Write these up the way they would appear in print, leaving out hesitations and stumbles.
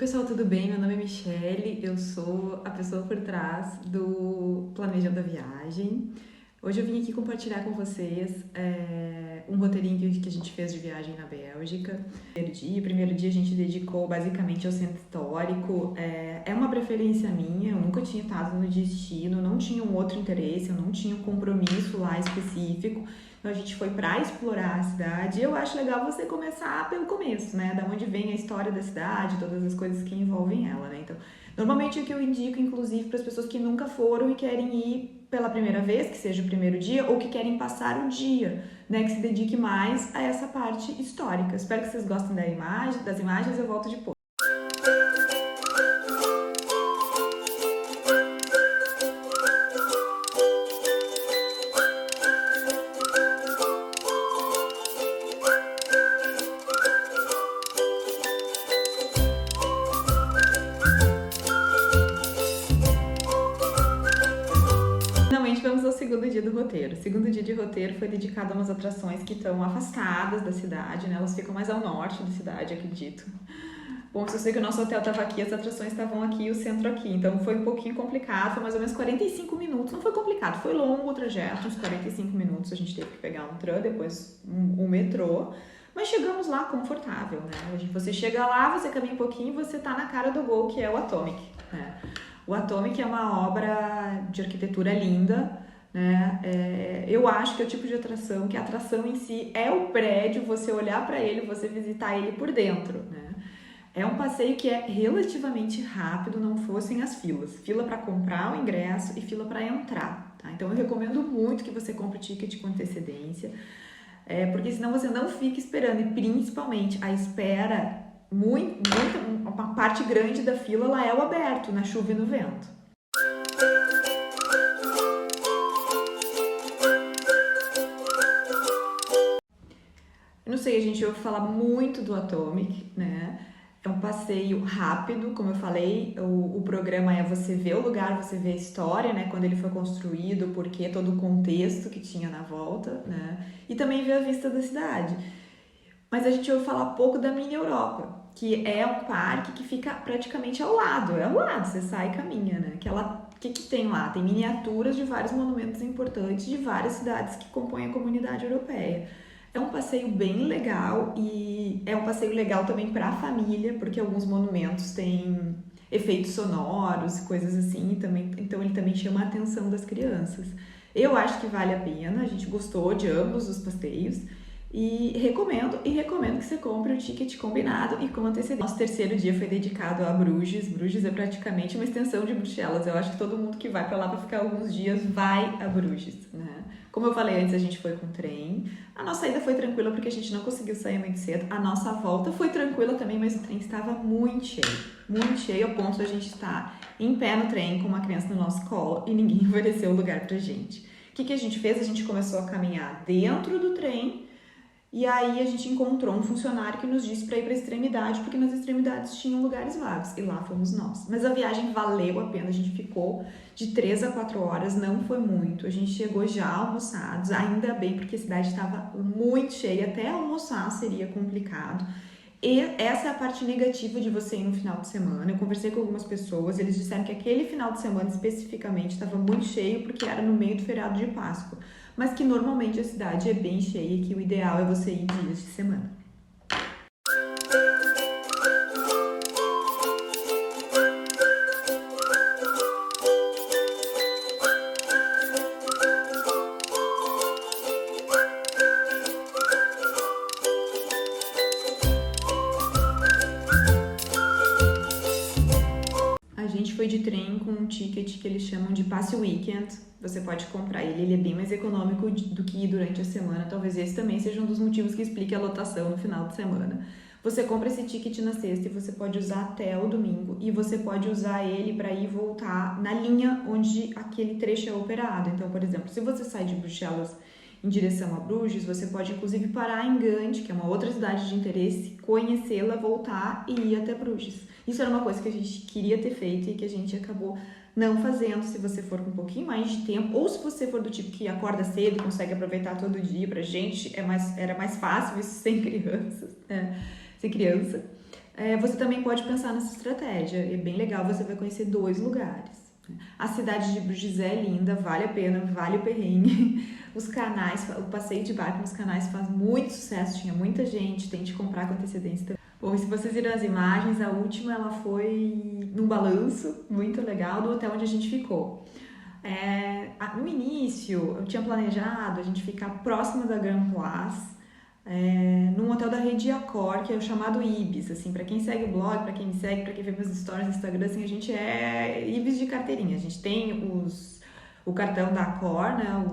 Pessoal, tudo bem? Meu nome é Michele, eu sou a pessoa por trás do Planejando a Viagem. Hoje eu vim aqui compartilhar com vocês um roteirinho que a gente fez de viagem na Bélgica. Primeiro dia a gente dedicou basicamente ao centro histórico. É uma preferência minha, eu nunca tinha estado no destino, não tinha um outro interesse, eu não tinha um compromisso lá específico. Então a gente foi para explorar a cidade. Eu acho legal você começar pelo começo, né? Da onde vem a história da cidade, todas as coisas que envolvem ela, né? Então, normalmente o que eu indico, inclusive, para as pessoas que nunca foram e querem ir pela primeira vez, que seja o primeiro dia, ou que querem passar o dia, né? Que se dedique mais a essa parte histórica. Espero que vocês gostem das imagens, eu volto depois. Finalmente vamos ao segundo dia do roteiro. O segundo dia de roteiro foi dedicado a umas atrações que estão afastadas da cidade, né? Elas ficam mais ao norte da cidade, acredito. Bom, se eu sei que o nosso hotel estava aqui, as atrações estavam aqui e o centro aqui, então foi um pouquinho complicado, foi mais ou menos 45 minutos, não foi complicado, foi longo o trajeto, uns 45 minutos, a gente teve que pegar um tram, depois um metrô, mas chegamos lá confortável, né? Você chega lá, você caminha um pouquinho e você tá na cara do gol, que é o Atomic, né? O Atomic é uma obra de arquitetura linda, né? Eu acho que é o tipo de atração, que a atração em si é o prédio, você olhar para ele, você visitar ele por dentro, né? É um passeio que é relativamente rápido, não fossem as filas. Fila para comprar o ingresso e fila para entrar, tá? Então eu recomendo muito que você compre o ticket com antecedência, porque senão você não fica esperando, e principalmente a espera, uma parte grande da fila ela é o aberto, na chuva e no vento. Eu não sei, a gente ouve falar muito do Atomic, né? É um passeio rápido, como eu falei, o programa é você ver o lugar, você ver a história, né? Quando ele foi construído, porque todo o contexto que tinha na volta, né? E também ver a vista da cidade. Mas a gente ouve falar pouco da Mini Europa, que é um parque que fica praticamente ao lado, você sai e caminha, né? O que tem lá? Tem miniaturas de vários monumentos importantes de várias cidades que compõem a comunidade europeia. É um passeio bem legal e é um passeio legal também para a família, porque alguns monumentos têm efeitos sonoros, coisas assim, então ele também chama a atenção das crianças. Eu acho que vale a pena, a gente gostou de ambos os passeios e recomendo que você compre o ticket combinado e com antecedência. Nosso terceiro dia foi dedicado a Bruges. Bruges é praticamente uma extensão de Bruxelas. Eu acho que todo mundo que vai para lá para ficar alguns dias vai a Bruges, né? Como eu falei antes, a gente foi com trem. A nossa ida foi tranquila porque a gente não conseguiu sair muito cedo. A nossa volta foi tranquila também, mas o trem estava muito cheio ao ponto de a gente estar em pé no trem com uma criança no nosso colo e ninguém ofereceu lugar pra gente. O que a gente fez? A gente começou a caminhar dentro do trem e aí a gente encontrou um funcionário que nos disse para ir para a extremidade, porque nas extremidades tinham lugares vagos, e lá fomos nós. Mas a viagem valeu a pena, a gente ficou de 3 a 4 horas, não foi muito. A gente chegou já almoçados, ainda bem, porque a cidade estava muito cheia, até almoçar seria complicado. E essa é a parte negativa de você ir no final de semana. Eu conversei com algumas pessoas, eles disseram que aquele final de semana especificamente estava muito cheio porque era no meio do feriado de Páscoa, mas que normalmente a cidade é bem cheia e que o ideal é você ir dias de semana. A gente foi de trem com um ticket que eles chamam de Passe Weekend. Você pode comprar ele é bem mais econômico do que ir durante a semana. Talvez esse também seja um dos motivos que explique a lotação no final de semana. Você compra esse ticket na sexta e você pode usar até o domingo. E você pode usar ele para ir e voltar na linha onde aquele trecho é operado. Então, por exemplo, se você sai de Bruxelas em direção a Bruges, você pode inclusive parar em Gand, que é uma outra cidade de interesse, conhecê-la, voltar e ir até Bruges. Isso era uma coisa que a gente queria ter feito e que a gente acabou não fazendo. Se você for com um pouquinho mais de tempo, ou se você for do tipo que acorda cedo e consegue aproveitar todo dia, pra gente era mais fácil isso sem criança. você também pode pensar nessa estratégia. É bem legal, você vai conhecer 2 lugares. A cidade de Bruges é linda, vale a pena, vale o perrengue. Os canais, o passeio de barco nos canais faz muito sucesso, tinha muita gente, tente comprar com antecedência também. Bom, e se vocês viram as imagens, a última ela foi num balanço muito legal do hotel onde a gente ficou. No início, eu tinha planejado a gente ficar próximo da Grand Place, num hotel da rede Accor, que é o chamado Ibis, assim, para quem segue o blog, para quem me segue, para quem vê meus stories no Instagram, assim, a gente é Ibis de carteirinha, a gente tem o cartão da Accor, né,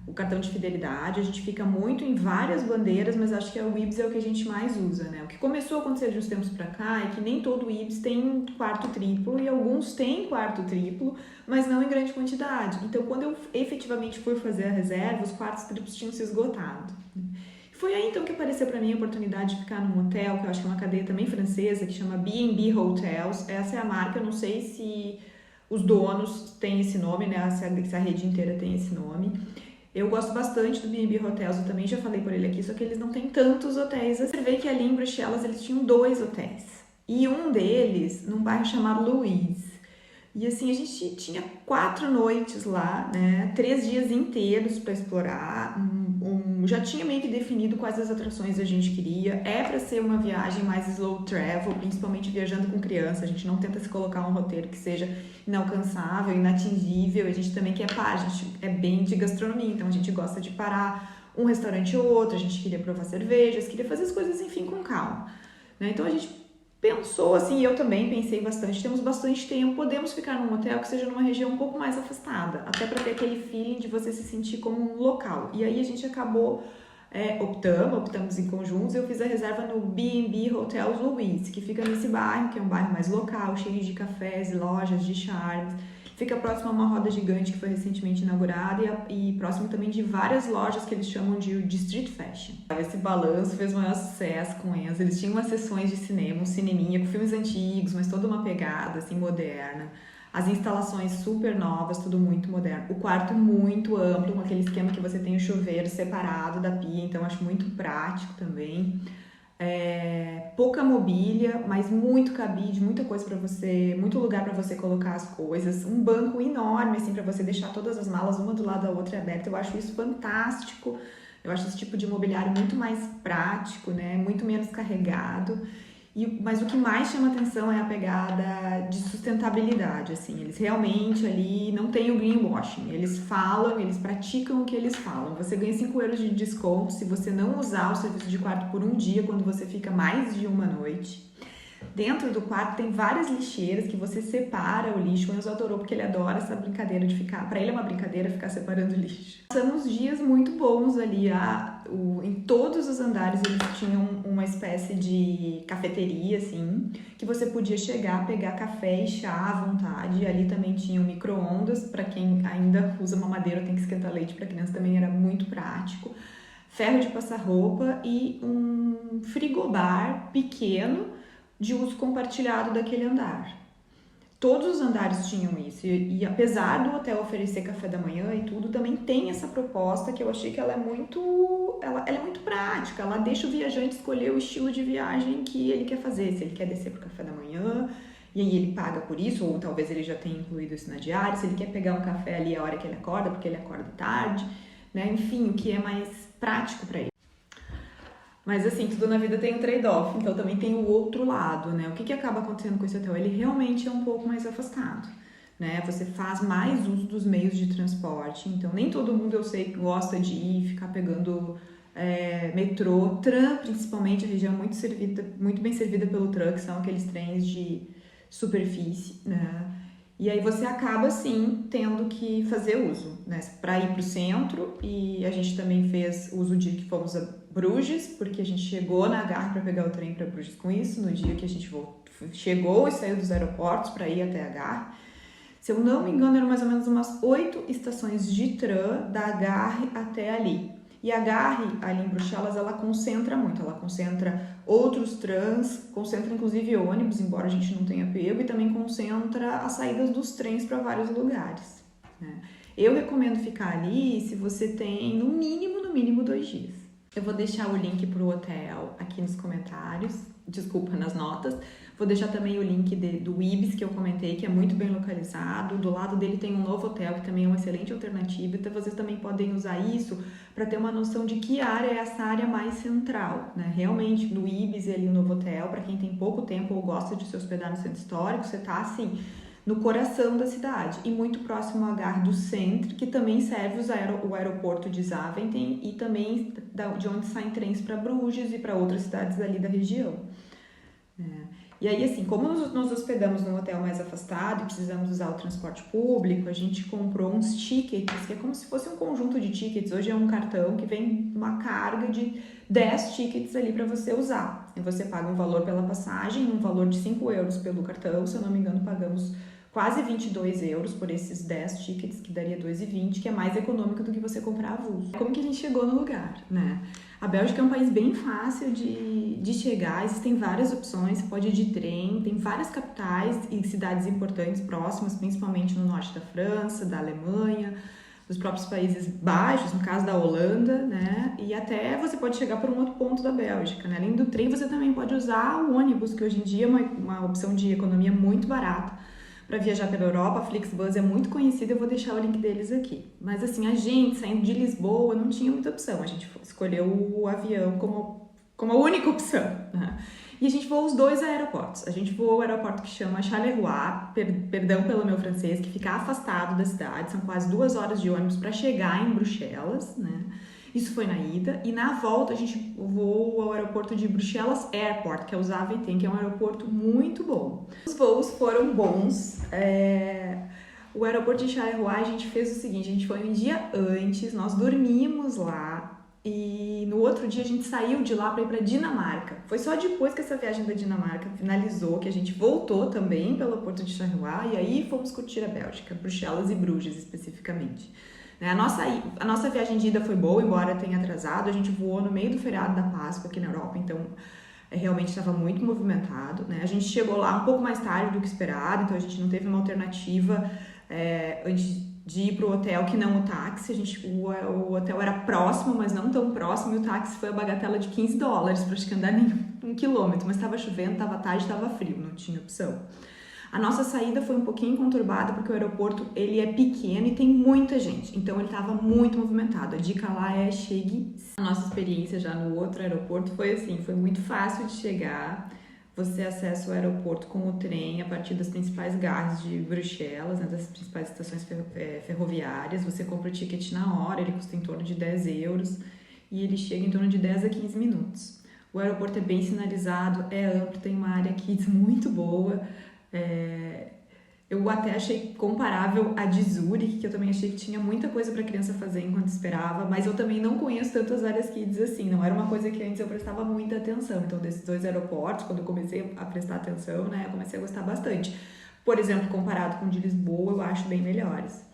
o cartão de fidelidade, a gente fica muito em várias bandeiras, mas acho que o Ibis é o que a gente mais usa, né, o que começou a acontecer de uns tempos para cá é que nem todo Ibis tem quarto triplo e alguns têm quarto triplo, mas não em grande quantidade, então quando eu efetivamente fui fazer a reserva, os quartos triplos tinham se esgotado. Foi aí então que apareceu para mim a oportunidade de ficar num hotel, que eu acho que é uma cadeia também francesa, que chama B&B Hotels. Essa é a marca, eu não sei se os donos têm esse nome, né? Se a rede inteira tem esse nome. Eu gosto bastante do B&B Hotels, eu também já falei por ele aqui, só que eles não têm tantos hotéis. Você vê que ali em Bruxelas eles tinham 2 hotéis. E um deles num bairro chamado Louise. E assim, a gente tinha 4 noites lá, né? 3 dias inteiros para explorar. Já tinha meio que definido quais as atrações a gente queria. É para ser uma viagem mais slow travel, principalmente viajando com criança. A gente não tenta se colocar um roteiro que seja inalcançável, inatingível. A gente também quer parar, a gente é bem de gastronomia, então a gente gosta de parar um restaurante ou outro. A gente queria provar cervejas, queria fazer as coisas, enfim, com calma, né? Então a gente pensou assim, eu também pensei bastante, temos bastante tempo, podemos ficar num hotel que seja numa região um pouco mais afastada, até para ter aquele feeling de você se sentir como um local. E aí a gente acabou optamos em conjuntos, eu fiz a reserva no B&B Hotels Louise, que fica nesse bairro, que é um bairro mais local, cheio de cafés, lojas, de charmes. Fica próximo a uma roda gigante que foi recentemente inaugurada e próximo também de várias lojas que eles chamam de street fashion. Esse balanço fez o maior sucesso com eles. Eles tinham umas sessões de cinema, um cineminha com filmes antigos, mas toda uma pegada assim moderna. As instalações super novas, tudo muito moderno. O quarto muito amplo, com aquele esquema que você tem o chuveiro separado da pia, então acho muito prático também. Pouca mobília, mas muito cabide, muita coisa para você, muito lugar para você colocar as coisas, um banco enorme assim para você deixar todas as malas uma do lado da outra aberta. Eu acho isso fantástico. Eu acho esse tipo de mobiliário muito mais prático, né? Muito menos carregado. Mas o que mais chama atenção é a pegada de sustentabilidade, assim, eles realmente ali não tem o greenwashing, eles falam, eles praticam o que eles falam. Você ganha 5 euros de desconto se você não usar o serviço de quarto por um dia, quando você fica mais de uma noite. Dentro do quarto tem várias lixeiras que você separa o lixo. O Enzo adorou porque ele adora essa brincadeira de ficar... Para ele é uma brincadeira ficar separando lixo. Passamos dias muito bons ali. Em todos os andares eles tinham uma espécie de cafeteria, assim, que você podia chegar, pegar café e chá à vontade. E ali também tinha um micro-ondas. Para quem ainda usa mamadeira ou tem que esquentar leite para criança também era muito prático. Ferro de passar roupa e um frigobar pequeno de uso compartilhado daquele andar. Todos os andares tinham isso, e apesar do hotel oferecer café da manhã e tudo, também tem essa proposta que eu achei que ela é muito prática, ela deixa o viajante escolher o estilo de viagem que ele quer fazer, se ele quer descer pro café da manhã, e aí ele paga por isso, ou talvez ele já tenha incluído isso na diária, se ele quer pegar um café ali a hora que ele acorda, porque ele acorda tarde, né? Enfim, o que é mais prático para ele. Mas assim, tudo na vida tem um trade-off, então também tem o outro lado, né? O que acaba acontecendo com esse hotel? Ele realmente é um pouco mais afastado, né? Você faz mais uso dos meios de transporte, então nem todo mundo, eu sei, gosta de ir, ficar pegando metrô, tram, principalmente, a região muito bem servida pelo tram, que são aqueles trens de superfície, né? E aí você acaba, sim, tendo que fazer uso, né? Para ir para o centro, e a gente também fez uso de que fomos a Bruges, porque a gente chegou na Gare para pegar o trem para Bruges com isso, no dia que a gente chegou e saiu dos aeroportos para ir até a Gare. Se eu não me engano, eram mais ou menos umas 8 estações de tram da Gare até ali. E a Gare, ali em Bruxelas, ela concentra muito, ela concentra outros trams, concentra inclusive ônibus, embora a gente não tenha pego, e também concentra as saídas dos trens para vários lugares, né? Eu recomendo ficar ali se você tem no mínimo 2 dias. Eu vou deixar o link para o hotel aqui nos comentários, desculpa, nas notas. Vou deixar também o link do Ibis, que eu comentei, que é muito bem localizado. Do lado dele tem um novo hotel, que também é uma excelente alternativa. Então, vocês também podem usar isso para ter uma noção de que área é essa área mais central, né? Realmente, no Ibis e ali o novo hotel, para quem tem pouco tempo ou gosta de se hospedar no centro histórico, você tá assim no coração da cidade e muito próximo ao Gare do Centre, que também serve o aeroporto de Zaventem e também de onde saem trens para Bruges e para outras cidades ali da região. E aí, assim, como nos hospedamos num hotel mais afastado e precisamos usar o transporte público, a gente comprou uns tickets, que é como se fosse um conjunto de tickets. Hoje é um cartão que vem uma carga de 10 tickets ali para você usar. E você paga um valor pela passagem, um valor de 5 euros pelo cartão, se eu não me engano, pagamos quase 22 euros por esses 10 tickets, que daria 2,20, que é mais econômico do que você comprar avulso. Como que a gente chegou no lugar, né? A Bélgica é um país bem fácil de chegar, existem várias opções, você pode ir de trem, tem várias capitais e cidades importantes próximas, principalmente no norte da França, da Alemanha, dos próprios Países Baixos, no caso da Holanda, né? E até você pode chegar por um outro ponto da Bélgica, né? Além do trem, você também pode usar o ônibus, que hoje em dia é uma opção de economia muito barata para viajar pela Europa. A Flixbus é muito conhecida, eu vou deixar o link deles aqui. Mas assim, a gente saindo de Lisboa não tinha muita opção, a gente escolheu o avião como a única opção, né? E a gente voou os dois aeroportos. A gente voou o aeroporto que chama Charleroi, perdão pelo meu francês, que fica afastado da cidade, são quase 2 horas de ônibus para chegar em Bruxelas, né? Isso foi na ida. E na volta a gente voou ao aeroporto de Bruxelas Airport, que é o Zaventem, que é um aeroporto muito bom. Os voos foram bons. O aeroporto de Charleroi, a gente fez o seguinte, a gente foi um dia antes, nós dormimos lá e no outro dia a gente saiu de lá para ir para Dinamarca. Foi só depois que essa viagem da Dinamarca finalizou que a gente voltou também pelo aeroporto de Charleroi e aí fomos curtir a Bélgica, Bruxelas e Bruges especificamente. A nossa viagem de ida foi boa, embora tenha atrasado. A gente voou no meio do feriado da Páscoa aqui na Europa, então realmente estava muito movimentado, né? A gente chegou lá um pouco mais tarde do que esperado, então a gente não teve uma alternativa antes de ir para o hotel que não o táxi. O hotel era próximo, mas não tão próximo, e o táxi foi a bagatela de $15, para acho que andar nem 1 quilômetro, mas estava chovendo, estava tarde, estava frio, não tinha opção. A nossa saída foi um pouquinho conturbada porque o aeroporto ele é pequeno e tem muita gente, então ele estava muito movimentado. A dica lá é chegue. A nossa experiência já no outro aeroporto foi assim, foi muito fácil de chegar. Você acessa o aeroporto com o trem a partir das principais gares de Bruxelas, né, das principais estações ferroviárias. Você compra o ticket na hora, ele custa em torno de 10 euros e ele chega em torno de 10 a 15 minutos. O aeroporto é bem sinalizado, é amplo, tem uma área kids muito boa. Eu até achei comparável a de Zurique, que eu também achei que tinha muita coisa para criança fazer enquanto esperava, mas eu também não conheço tantas áreas kids assim, não era uma coisa que antes eu prestava muita atenção. Então, desses dois aeroportos, quando eu comecei a prestar atenção, né, eu comecei a gostar bastante. Por exemplo, comparado com o de Lisboa, eu acho bem melhores.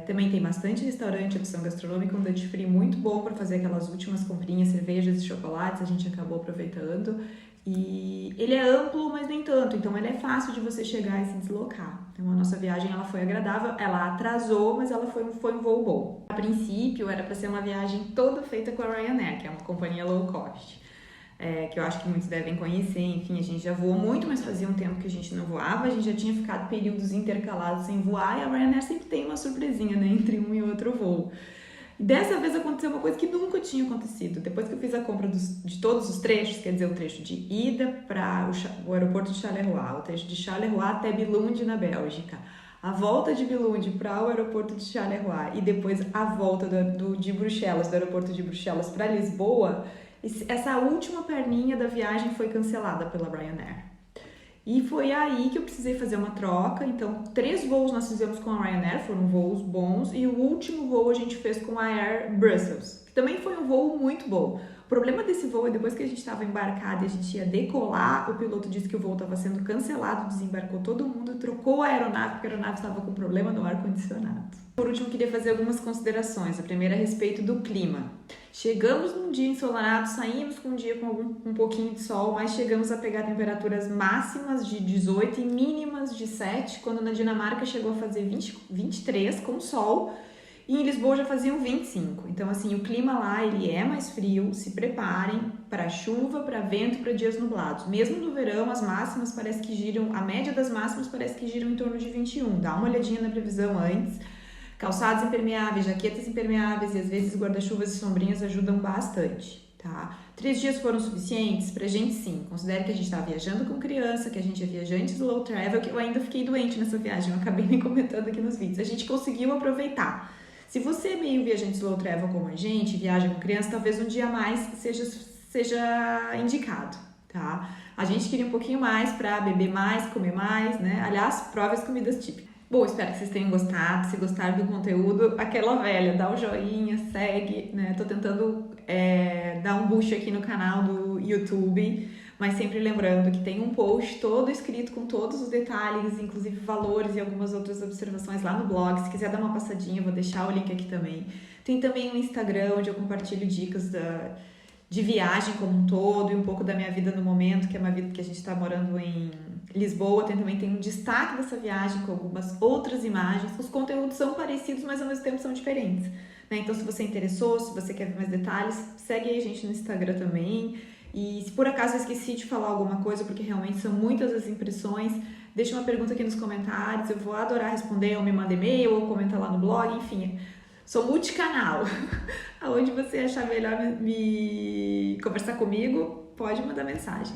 Também tem bastante restaurante, opção gastronômica, um duty free muito bom para fazer aquelas últimas comprinhas, cervejas e chocolates, a gente acabou aproveitando. E ele é amplo, mas nem tanto, então ele é fácil de você chegar e se deslocar. Então a nossa viagem ela foi agradável, ela atrasou, mas ela foi um voo bom. A princípio era para ser uma viagem toda feita com a Ryanair, que é uma companhia low cost, que eu acho que muitos devem conhecer. Enfim, a gente já voou muito, mas fazia um tempo que a gente não voava, a gente já tinha ficado períodos intercalados sem voar e a Ryanair sempre tem uma surpresinha, né, entre um e outro voo. E dessa vez aconteceu uma coisa que nunca tinha acontecido. Depois que eu fiz a compra de todos os trechos, quer dizer, o trecho de ida para o aeroporto de Charleroi, o trecho de Charleroi até Billund, na Bélgica, a volta de Billund para o aeroporto de Charleroi e depois a volta de Bruxelas, do aeroporto de Bruxelas para Lisboa, essa última perninha da viagem foi cancelada pela Ryanair. E foi aí que eu precisei fazer uma troca. Então, 3 voos nós fizemos com a Ryanair, foram voos bons, e o último voo a gente fez com a Air Brussels, que também foi um voo muito bom. O problema desse voo é depois que a gente estava embarcado e a gente ia decolar, o piloto disse que o voo estava sendo cancelado, desembarcou todo mundo, trocou a aeronave, porque a aeronave estava com problema no ar-condicionado. Por último, queria fazer algumas considerações. A primeira é a respeito do clima. Chegamos num dia ensolarado, saímos com um dia com um pouquinho de sol, mas chegamos a pegar temperaturas máximas de 18 e mínimas de 7, quando na Dinamarca chegou a fazer 23 com sol, E em Lisboa já faziam 25. Então, assim, o clima lá, ele é mais frio. Se preparem para chuva, para vento, para dias nublados. Mesmo no verão, as máximas parece que giram, a média das máximas parece que giram em torno de 21. Dá uma olhadinha na previsão antes. Calçados impermeáveis, jaquetas impermeáveis e às vezes guarda-chuvas e sombrinhas ajudam bastante, tá? 3 dias foram suficientes? Pra gente, sim. Considere que a gente estava viajando com criança, que a gente é viajante slow travel, que eu ainda fiquei doente nessa viagem, eu acabei me comentando aqui nos vídeos. A gente conseguiu aproveitar. Se você é meio viajante slow travel como a gente, viaja com criança, talvez um dia a mais seja indicado, tá? A gente queria um pouquinho mais para beber mais, comer mais, né? Aliás, prove as comidas típicas. Bom, espero que vocês tenham gostado. Se gostaram do conteúdo, aquela velha, dá o joinha, segue, né? Tô tentando dar um boost aqui no canal do YouTube, mas sempre lembrando que tem um post todo escrito com todos os detalhes, inclusive valores e algumas outras observações lá no blog. Se quiser dar uma passadinha, eu vou deixar o link aqui também. Tem também um Instagram onde eu compartilho dicas de viagem como um todo e um pouco da minha vida no momento, que é uma vida que a gente está morando em Lisboa. Também tem um destaque dessa viagem com algumas outras imagens. Os conteúdos são parecidos, mas ao mesmo tempo são diferentes, né? Então, se você interessou, se você quer ver mais detalhes, segue aí a gente no Instagram também. E se por acaso eu esqueci de falar alguma coisa, porque realmente são muitas as impressões, deixa uma pergunta aqui nos comentários, eu vou adorar responder, ou me manda e-mail, ou comenta lá no blog, enfim. Sou multicanal. Aonde você achar melhor me conversar comigo, pode mandar mensagem.